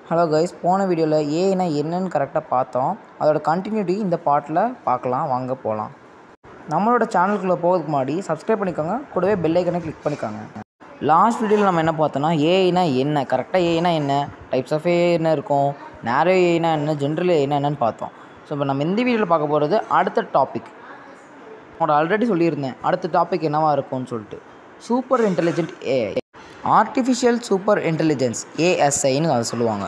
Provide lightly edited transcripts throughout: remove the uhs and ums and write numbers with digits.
Hello guys, போன வீடியோவில் ஏன்னா என்னன்னு கரெக்டாக பார்த்தோம். அதோட கண்டினியூட்டி இந்த பார்ட்டில் பார்க்கலாம். வாங்க போகலாம். நம்மளோட சேனலுக்குள்ளே போகிறதுக்கு முன்னாடி சப்ஸ்கிரைப் பண்ணிக்கோங்க, கூடவே பெல் ஐக்கனை கிளிக் பண்ணிக்கோங்க. லாஸ்ட் வீடியோவில் நம்ம என்ன பார்த்தோன்னா ஏஐனா என்ன, கரெக்டாக ஏஐனா என்ன, டைப்ஸ் ஆஃப் ஏஐ என்ன இருக்கும், நேரோ ஏஐனா என்ன, ஜென்ரல் ஏஐனா என்னன்னு பார்த்தோம். ஸோ இப்போ நம்ம இந்த வீடியோவில் பார்க்க போகிறது அடுத்த டாபிக். உங்களோட ஆல்ரெடி சொல்லியிருந்தேன் அடுத்த டாபிக் என்னவாக இருக்கும்னு சொல்லிட்டு. Super intelligent AI, artificial super intelligence, ஏஎஸ்ஐன்னு அதை சொல்லுவாங்க.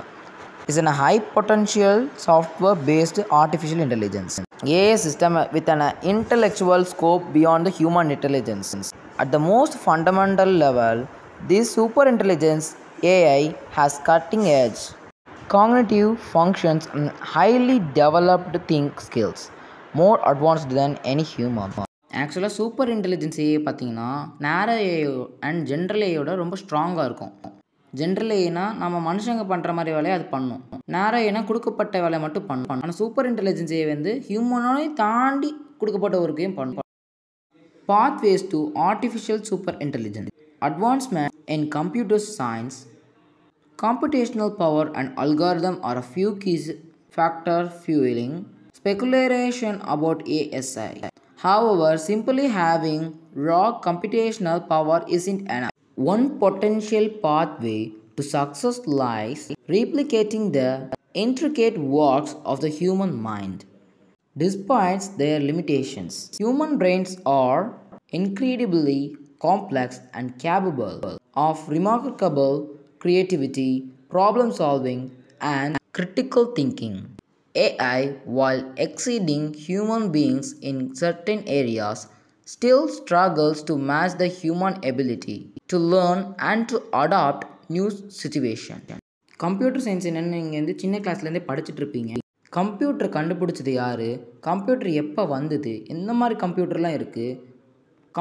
is a high potential software based artificial intelligence AI system with an intellectual scope beyond the human intelligence. At the most fundamental level, this super intelligence AI has cutting edge cognitive functions and highly developed think skills, more advanced than any human. ஆக்சுவலாக super intelligence AI பார்த்தீங்கன்னா நேரோ AI and general ஏஐயோட ரொம்ப ஸ்ட்ராங்காக இருக்கும். General ஏஐனா நம்ம மனுஷங்க பண்ணுற மாதிரி வேலையை அது பண்ணும். நேரோ ஏஐனா கொடுக்கப்பட்ட வேலையை மட்டும் பண்ணும். ஆனால் சூப்பர் இன்டெலிஜென்ஸ் ஏஐ வந்து ஹியூமனோட தாண்டி கொடுக்கப்பட்ட ஒர்க்கையும் பண்ணும். Pathways to artificial super intelligence. Advancement in computer science, computational power and algorithm are a few key factors fueling speculation about ASI. However, simply having raw computational power isn't enough. One potential pathway to success lies replicating the intricate works of the human mind. Despite their limitations, human brains are incredibly complex and capable of remarkable creativity, problem solving, and critical thinking. AI, while exceeding human beings in certain areas, still struggles to match the human ability to learn and to adapt new situations. Computer science என்னென்னு நீங்கள் வந்து சின்ன கிளாஸ்லேருந்தே படிச்சுட்டு இருப்பீங்க. Computer கண்டுபிடிச்சது யார், computer எப்போ வந்தது, எந்த மாதிரி கம்ப்யூட்டர்லாம் இருக்குது,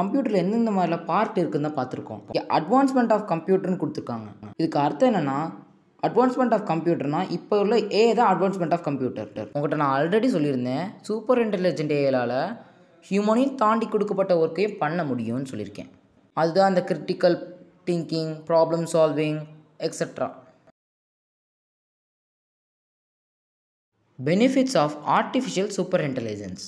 கம்ப்யூட்டரில் எந்தெந்த மாதிரிலாம் பார்ட் இருக்குதுன்னு தான் பார்த்துருக்கோம். அட்வான்ஸ்மெண்ட் ஆஃப் கம்ப்யூட்டர்னு கொடுத்துருக்காங்க. இதுக்கு அர்த்தம் என்னென்னா, அட்வான்ஸ்மெண்ட் ஆஃப் கம்ப்யூட்டர்னால் இப்போ உள்ள ஏஐ தான் அட்வான்ஸ்மெண்ட் ஆஃப் கம்ப்யூட்டர். உங்கள்கிட்ட நான் ஆல்ரெடி சொல்லியிருந்தேன் சூப்பர் இன்டெலிஜென்ட் ஏஐயால் ஹியூமனையும் தாண்டி கொடுக்கப்பட்ட ஒர்க்கையும் பண்ண முடியும்னு சொல்லியிருக்கேன். அதுதான் அந்த critical thinking, problem solving, etcetera. Benefits of artificial super intelligence.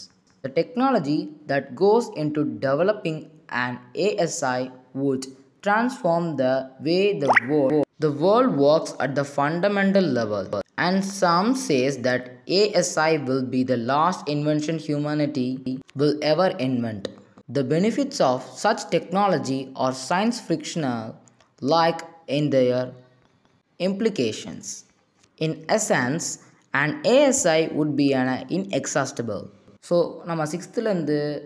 The technology that goes into developing an ASI would transform the way the world works at the fundamental level. And some says that ASI will be the last invention humanity will ever invent. The benefits of such technology are science fictional like in their implications. In essence, an ASI would be an inexhaustible. So நம்ம 6th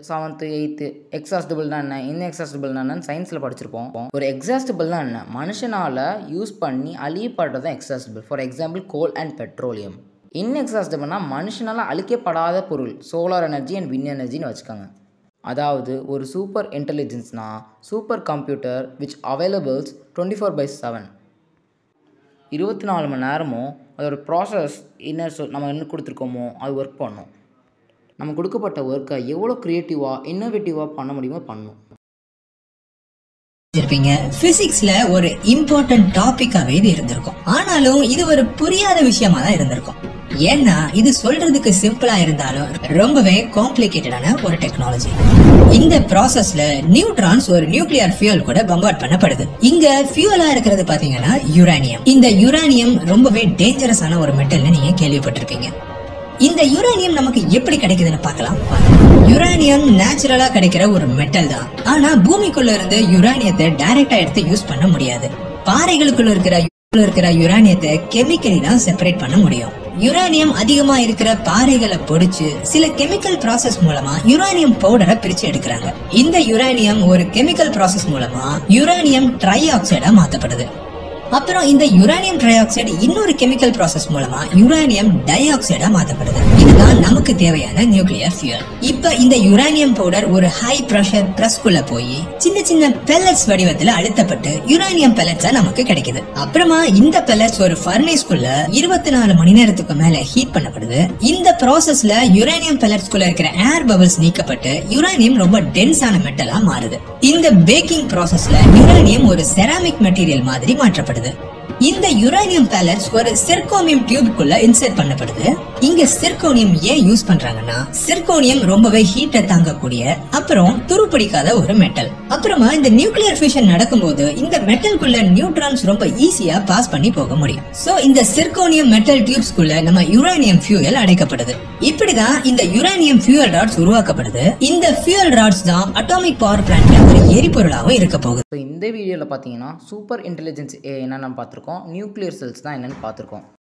7th 8th எக்ஸாஸ்டிபிள்னா என்ன, இன்எக்ஸாஸ்டிபிள்னா என்னன்னு சயின்ஸில் படிச்சிருப்போம். ஒரு எக்ஸாஸ்டிபிள்னா என்ன, மனுஷனால் use பண்ணி அழியப்படுறது தான் exhaustible. For example coal and petroleum. இன்எக்ஸாஸ்டிபிள்னா மனுஷனால் அழிக்கப்படாத பொருள், சோலார் எனர்ஜி அண்ட் வின் எனர்ஜின்னு வச்சுக்கோங்க. அதாவது ஒரு சூப்பர் இன்டெலிஜென்ஸ்னால் சூப்பர் கம்ப்யூட்டர் விச் அவைலபிள்ஸ் 24/7, 24 மணி நேரமும் அதோட ப்ராசஸ் நம்ம என்ன கொடுத்துருக்கோமோ அது ஒர்க் பண்ணும். நம்ம கொடுக்கப்பட்ட ஒர்க்கை எவ்வளோ க்ரியேட்டிவாக இன்னோவேட்டிவாக பண்ண முடியுமோ பண்ணும். பிசிக்ஸ்ல ஒரு இம்பார்ட்டன்ட் டாபிக்காவே இது இருந்திருக்கும். ஆனாலும் இது ஒரு புரியாத விஷயமா தான் இருந்திருக்கும். ஏன்னா இது சொல்றதுக்கு சிம்பிளா இருந்தாலும் ரொம்பவே காம்ப்ளிகேட்டடான ஒரு டெக்னாலஜி. இந்த ப்ராசஸ்ல நியூட்ரான்ஸ் ஒரு நியூக்ளியர் ஃபியூல் கூட பம்பார்ட் பண்ணப்படுது. இங்க ஃபியூலா இருக்கிறது பாத்தீங்கன்னா யுரேனியம். இந்த யுரேனியம் ரொம்பவே டேஞ்சரஸான ஒரு மெட்டல்னு நீங்க கேள்விப்பட்டிருப்பீங்க. இந்த யுரேனியம் நமக்கு எப்படி கிடைக்குதுன்னு பார்க்கலாம். யுரேனியம் நேச்சுரலா கிடைக்கிற ஒரு மெட்டல் தான். ஆனா பூமிக்குள்ள இருந்து யுரேனியத்தை டைரக்டா எடுத்து யூஸ் பண்ண முடியாது. பாறைகளுக்குள்ள இருக்கிற யுரேனியத்தை கெமிக்கலி தான் செப்பரேட் பண்ண முடியும். யுரேனியம் அதிகமா இருக்கிற பாறைகளை பொடிச்சு சில கெமிக்கல் ப்ராசஸ் மூலமா யுரேனியம் பவுடரை பிரிச்சு எடுக்கிறாங்க. இந்த யுரேனியம் ஒரு கெமிக்கல் ப்ராசஸ் மூலமா யுரேனியம் ட்ரை ஆக்சைடா மாத்தப்படுது. அப்புறம் இந்த யுரேனியம் ட்ரை ஆக்சைடு இன்னொரு கெமிக்கல் ப்ராசஸ் மூலமா யுரேனியம் டை ஆக்சைடா மாத்தப்படுது. இதுதான் நமக்கு தேவையான நியூக்ளியர் ஃபியூல். இப்ப இந்த யுரேனியம் பவுடர் ஒரு ஹை பிரஷர் பிரஸ்க்குள்ள போய் சின்ன சின்ன பெல்லட்ஸ் வடிவத்துல அழுத்தப்பட்டு யுரேனியம் பெல்லட்ஸா நமக்கு கிடைக்குது. அப்புறமா இந்த பெல்லட்ஸ் ஒரு ஃபர்னேஸ்க்குள்ள 24 மணி நேரத்துக்கு மேல ஹீட் பண்ணப்படுது. இந்த ப்ராசஸ்ல யுரேனியம் பெல்லட்ஸ்க்குள்ள இருக்கிற ஏர் பபிள்ஸ் நீக்கப்பட்டு யுரேனியம் ரொம்ப டென்ஸான மெட்டலா மாறுது. இந்த பேக்கிங் ப்ராசஸ்ல யுரேனியம் ஒரு செராமிக் மெட்டீரியல் மாதிரி மாற்றப்படுது. இந்த யுரேனியம் பேலட்ஸ் ஒரு சிர்கோனியம் டியூப்க்குள்ள இன்சர்ட் பண்ணப்படுது. இங்க சிர்கோனியம் ஏன் யூஸ் பண்றாங்கன்னா, சிர்கோனியம் ரொம்பவே ஹீட்டை தாங்கக்கூடிய அப்புறம் துருப்பிடிக்காத ஒரு மெட்டல். அப்புறமா இந்த நியூக்ளியர் ஃபியூஷன் நடக்கும்போது இந்த மெட்டலுக்குள்ள நியூட்ரான்ஸ் ரொம்ப ஈஸியா பாஸ் பண்ணி போக முடியும். சோ இந்த சிர்கோனியம் மெட்டல் டியூப்ஸ்குள்ள நம்ம யுரேனியம் ஃபியூயல் அடைக்கப்படுது. இப்படிதான் இந்த யுரேனியம் ஃபியூயல் ராட்ஸ் உருவாக்கப்படுது. இந்த ஃபியூயல் ராட்ஸ் தான் அட்டாமிக் பவர் பிளான்ட்ல ஒரு எரிபொருளாகவும் இருக்க போகுது. இப்போ இந்த வீடியோவில் பார்த்தீங்கன்னா சூப்பர் இன்டெலிஜென்ஸ் என்னென்னு பார்த்துருக்கோம், நியூக்ளியர் செல்ஸ் தான் என்னென்னு பார்த்துருக்கோம்.